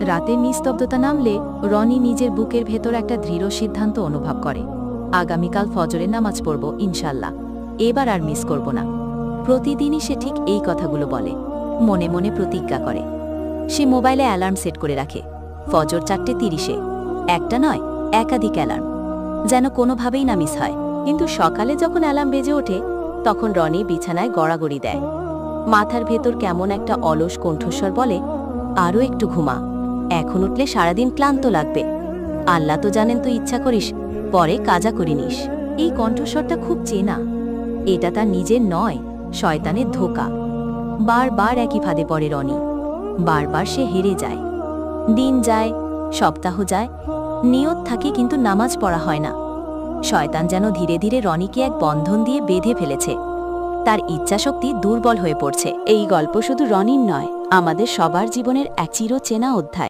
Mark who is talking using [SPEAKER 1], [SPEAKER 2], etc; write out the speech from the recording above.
[SPEAKER 1] রাতে নিস্তব্ধতা নামলে রনি নিজের বুকের ভেতর একটা দৃঢ় সিদ্ধান্ত অনুভব করে। আগামীকাল ফজরের নামাজ পড়ব ইনশাল্লাহ, এবার আর মিস করব না। প্রতিদিনই সে ঠিক এই কথাগুলো বলে, মনে মনে প্রতিজ্ঞা করে। সে মোবাইলে অ্যালার্ম সেট করে রাখে, ফজর 4:30-এ, একটা নয় একাধিক অ্যালার্ম, যেন কোনোভাবেই না মিস হয়। কিন্তু সকালে যখন অ্যালার্ম বেজে ওঠে, তখন রনি বিছানায় গড়াগড়ি দেয়। মাথার ভেতর কেমন একটা অলস কণ্ঠস্বর বলে, আরও একটু ঘুমা, এখন উঠলে সারাদিন ক্লান্ত লাগবে। আল্লাহ তো জানেন তুই ইচ্ছা করিস, পরে কাজা করে নিস। এই কণ্ঠস্বরটা খুব চেনা। এটা তার নিজের নয়, শয়তানের ধোঁকা। বারবার একই ফাঁদে পড়ে রনি, বারবার সে হেরে যায়। দিন যায়, সপ্তাহ যায়, নিয়ত থাকে কিন্তু নামাজ পড়া হয় না। শয়তান যেন ধীরে ধীরে রনিকে এক বন্ধন দিয়ে বেঁধে ফেলেছে। তার ইচ্ছাশক্তি দুর্বল হয়ে পড়ছে। এই গল্প শুধু রনির নয়, আমাদের সবার জীবনের এক চিরচেনা অধ্যায়।